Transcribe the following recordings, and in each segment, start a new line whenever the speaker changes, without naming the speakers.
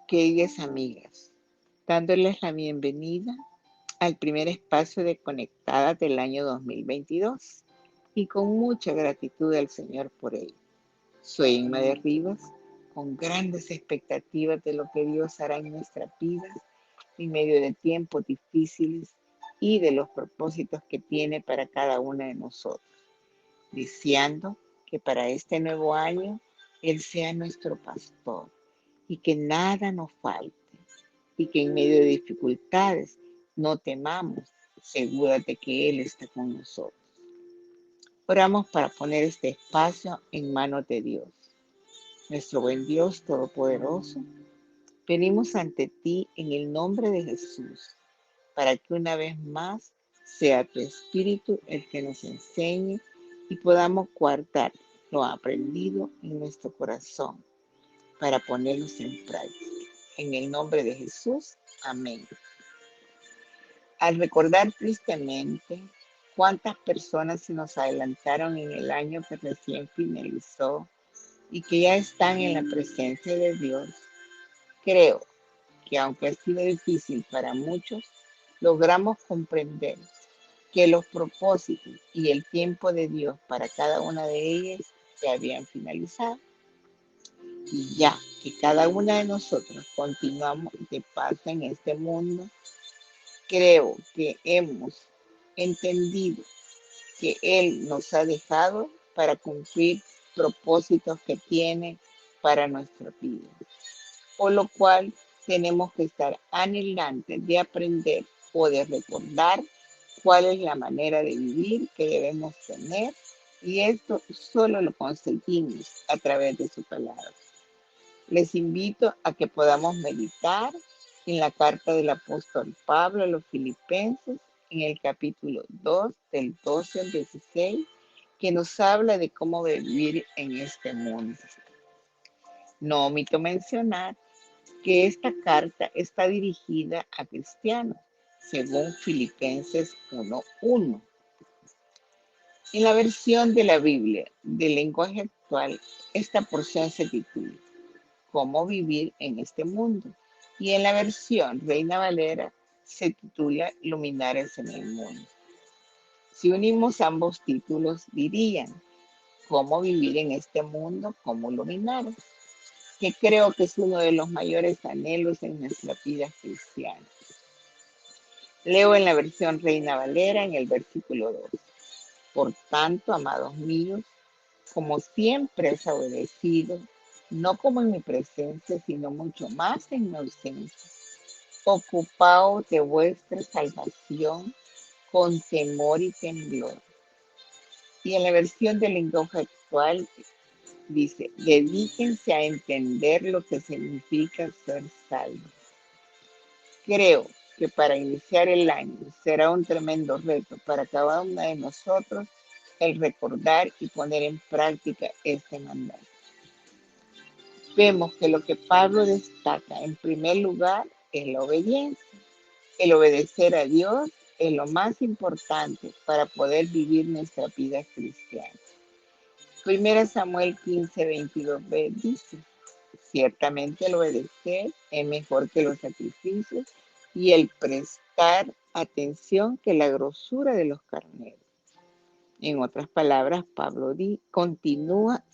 queridas amigas, dándoles la bienvenida al primer espacio de Conectadas del año 2022 y con mucha gratitud al Señor por ello. Soy Inma de Rivas, con grandes expectativas de lo que Dios hará en nuestras vidas en medio de tiempos difíciles y de los propósitos que tiene para cada una de nosotros, deseando que para este nuevo año Él sea nuestro pastor y que nada nos falte y que en medio de dificultades no temamos, seguras de que Él está con nosotros. Oramos para poner este espacio en manos de Dios. Nuestro buen Dios Todopoderoso, venimos ante ti en el nombre de Jesús, para que una vez más sea tu Espíritu el que nos enseñe y podamos guardar lo aprendido en nuestro corazón para ponerlos en práctica. En el nombre de Jesús, amén. Al recordar tristemente cuántas personas se nos adelantaron en el año que recién finalizó y que ya están en la presencia de Dios, creo que aunque ha sido difícil para muchos, logramos comprender que los propósitos y el tiempo de Dios para cada una de ellas se habían finalizado. Y ya que cada una de nosotros continuamos de paso en este mundo, creo que hemos entendido que Él nos ha dejado para cumplir propósitos que tiene para nuestra vida. Por lo cual tenemos que estar anhelantes de aprender o de recordar cuál es la manera de vivir que debemos tener, y esto solo lo conseguimos a través de su palabra. Les invito a que podamos meditar en la carta del apóstol Pablo a los Filipenses, en el capítulo 2, del 12 al 16, que nos habla de cómo vivir en este mundo. No omito mencionar que esta carta está dirigida a cristianos, según Filipenses 1:1. En la versión de la Biblia del lenguaje actual, esta porción se titula Cómo vivir en este mundo. Y en la versión Reina Valera se titula Luminares en el mundo. Si unimos ambos títulos, dirían Cómo vivir en este mundo como luminares, que creo que es uno de los mayores anhelos en nuestra vida cristiana. Leo en la versión Reina Valera en el versículo 2. Por tanto, amados míos, como siempre has obedecido, no como en mi presencia, sino mucho más en mi ausencia, ocupaos de vuestra salvación con temor y temblor. Y en la versión del lenguaje actual dice, dedíquense a entender lo que significa ser salvos. Creo que para iniciar el año será un tremendo reto para cada una de nosotros el recordar y poner en práctica este mandato. Vemos que lo que Pablo destaca en primer lugar es la obediencia. El obedecer a Dios es lo más importante para poder vivir nuestra vida cristiana. Primera Samuel 15:22b dice, ciertamente el obedecer es mejor que los sacrificios y el prestar atención que la grosura de los carneros. En otras palabras, Pablo continúa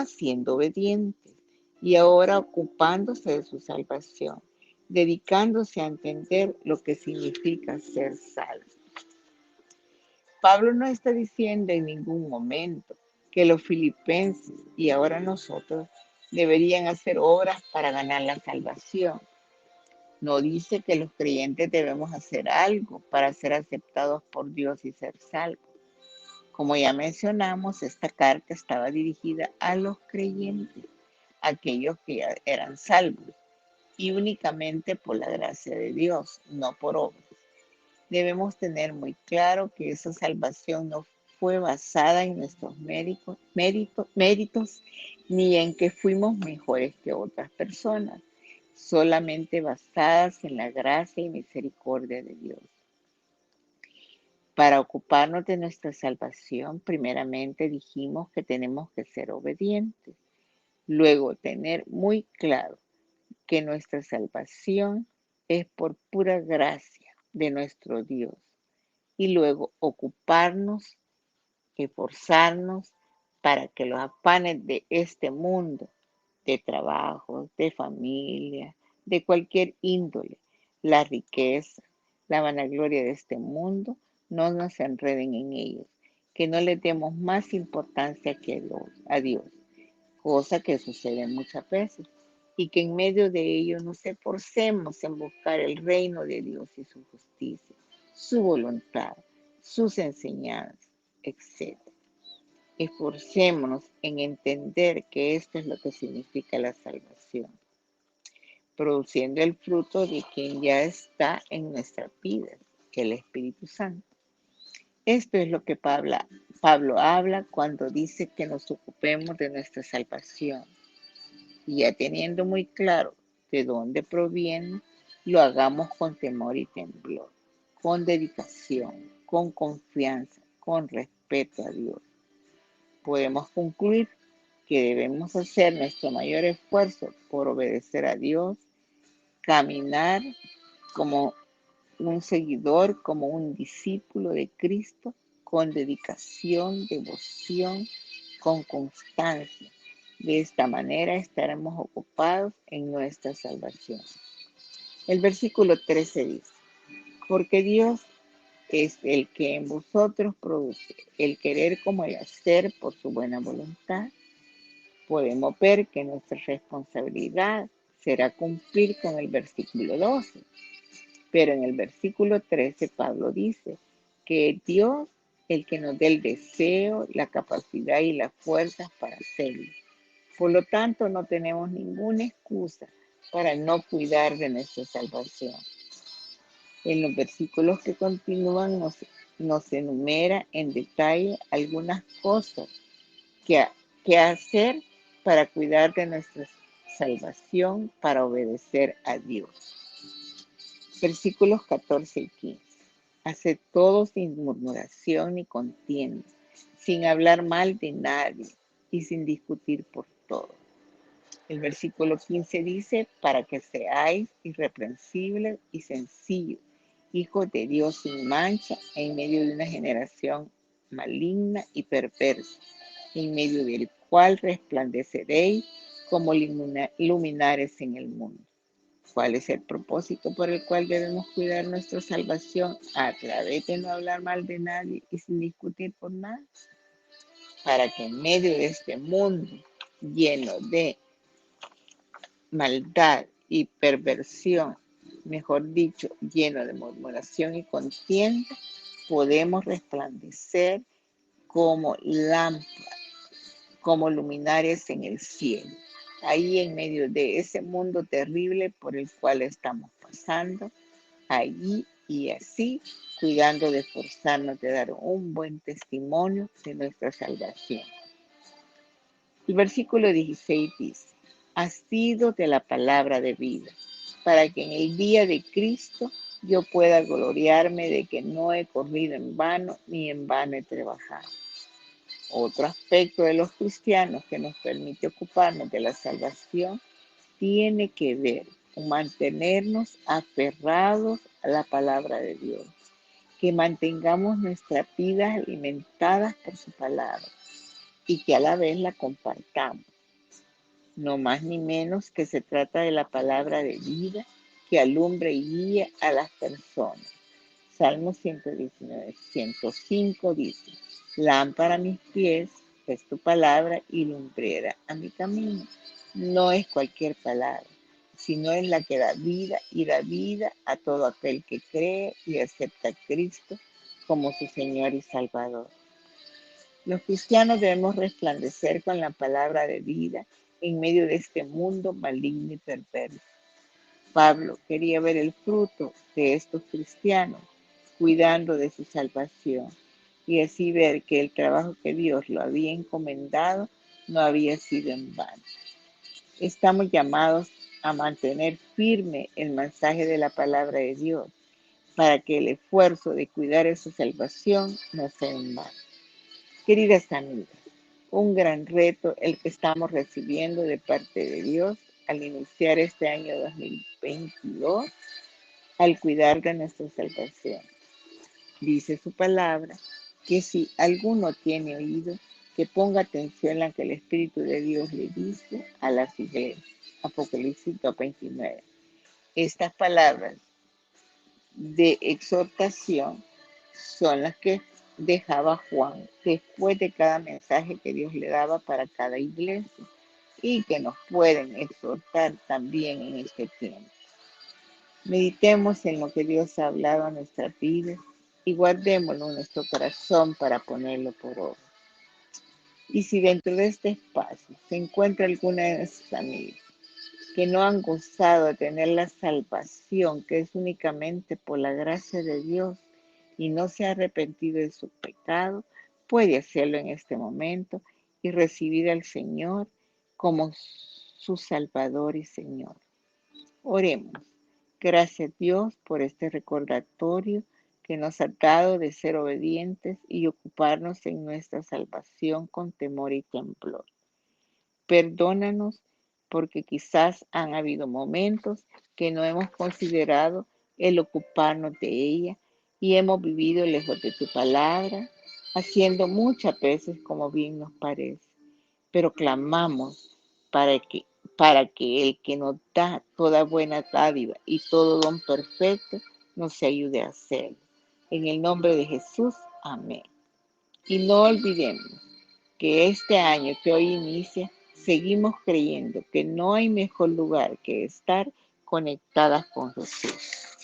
siendo obediente y ahora ocupándose de su salvación, dedicándose a entender lo que significa ser salvo. Pablo no está diciendo en ningún momento que los filipenses y ahora nosotros deberían hacer obras para ganar la salvación. No dice que los creyentes debemos hacer algo para ser aceptados por Dios y ser salvos. Como ya mencionamos, esta carta estaba dirigida a los creyentes, aquellos que ya eran salvos, y únicamente por la gracia de Dios, no por obras. Debemos tener muy claro que esa salvación no fue basada en nuestros méritos, ni en que fuimos mejores que otras personas, solamente basadas en la gracia y misericordia de Dios. Para ocuparnos de nuestra salvación, primeramente dijimos que tenemos que ser obedientes. Luego, tener muy claro que nuestra salvación es por pura gracia de nuestro Dios. Y luego ocuparnos, esforzarnos para que los afanes de este mundo, de trabajo, de familia, de cualquier índole, la riqueza, la vanagloria de este mundo, no nos enreden en ellos, que no le demos más importancia que a Dios, cosa que sucede muchas veces, y que en medio de ello nos esforcemos en buscar el reino de Dios y su justicia, su voluntad, sus enseñanzas, etc. Esforcémonos en entender que esto es lo que significa la salvación, produciendo el fruto de quien ya está en nuestras vidas, el Espíritu Santo. Esto es lo que Pablo habla cuando dice que nos ocupemos de nuestra salvación. Y ya teniendo muy claro de dónde proviene, lo hagamos con temor y temblor, con dedicación, con confianza, con respeto a Dios. Podemos concluir que debemos hacer nuestro mayor esfuerzo por obedecer a Dios, caminar como un seguidor, como un discípulo de Cristo, con dedicación, devoción, con constancia. De esta manera estaremos ocupados en nuestra salvación. El versículo 13 dice, porque Dios es el que en vosotros produce el querer como el hacer por su buena voluntad. Podemos ver que nuestra responsabilidad será cumplir con el versículo 12, pero en el versículo 13 Pablo dice que es Dios el que nos dé el deseo, la capacidad y las fuerzas para hacerlo. Por lo tanto, no tenemos ninguna excusa para no cuidar de nuestra salvación. En los versículos que continúan nos enumera en detalle algunas cosas que hacer para cuidar de nuestra salvación, para obedecer a Dios. Versículos 14 y 15. Haced todo sin murmuración ni contienda, sin hablar mal de nadie y sin discutir por todo. El versículo 15 dice, para que seáis irreprensibles y sencillos, hijos de Dios sin mancha, en medio de una generación maligna y perversa, en medio del cual resplandeceréis como luminares en el mundo. ¿Cuál es el propósito por el cual debemos cuidar nuestra salvación? A través de no hablar mal de nadie y sin discutir por nada, para que en medio de este mundo lleno de maldad y perversión, mejor dicho, lleno de murmuración y contienda, podemos resplandecer como lámparas, como luminares en el cielo, ahí en medio de ese mundo terrible por el cual estamos pasando, allí y así, cuidando de esforzarnos de dar un buen testimonio de nuestra salvación. El versículo 16 dice, asido de la palabra de vida, para que en el día de Cristo yo pueda gloriarme de que no he corrido en vano, ni en vano he trabajado. Otro aspecto de los cristianos que nos permite ocuparnos de la salvación tiene que ver con mantenernos aferrados a la palabra de Dios, que mantengamos nuestras vidas alimentadas por su palabra y que a la vez la compartamos. No más ni menos que se trata de la palabra de vida que alumbra y guía a las personas. Salmo 119, 105 dice, lámpara a mis pies es tu palabra y lumbrera a mi camino. No es cualquier palabra, sino es la que da vida y da vida a todo aquel que cree y acepta a Cristo como su Señor y Salvador. Los cristianos debemos resplandecer con la palabra de vida en medio de este mundo maligno y perverso. Pablo quería ver el fruto de estos cristianos cuidando de su salvación y así ver que el trabajo que Dios lo había encomendado no había sido en vano. Estamos llamados a mantener firme el mensaje de la palabra de Dios para que el esfuerzo de cuidar esa salvación no sea en vano. Queridas amigas, un gran reto el que estamos recibiendo de parte de Dios al iniciar este año 2022, al cuidar de nuestra salvación. Dice su palabra que si alguno tiene oído, que ponga atención a lo que el Espíritu de Dios le dice a las iglesias. Apocalipsis 2:29. Estas palabras de exhortación son las que dejaba Juan después de cada mensaje que Dios le daba para cada iglesia y que nos pueden exhortar también en este tiempo. Meditemos en lo que Dios ha hablado a nuestras vidas y guardémoslo en nuestro corazón para ponerlo por obra. Y si dentro de este espacio se encuentra alguna de nuestras amigas que no han gozado de tener la salvación que es únicamente por la gracia de Dios y no se ha arrepentido de su pecado, puede hacerlo en este momento y recibir al Señor como su Salvador y Señor. Oremos. Gracias Dios por este recordatorio que nos ha dado de ser obedientes y ocuparnos en nuestra salvación con temor y temblor. Perdónanos porque quizás han habido momentos que no hemos considerado el ocuparnos de ella y hemos vivido lejos de tu palabra, haciendo muchas veces como bien nos parece. Pero clamamos para que, para que el que nos da toda buena dádiva y todo don perfecto nos ayude a hacerlo. En el nombre de Jesús, amén. Y no olvidemos que este año que hoy inicia, seguimos creyendo que no hay mejor lugar que estar conectadas con Jesús.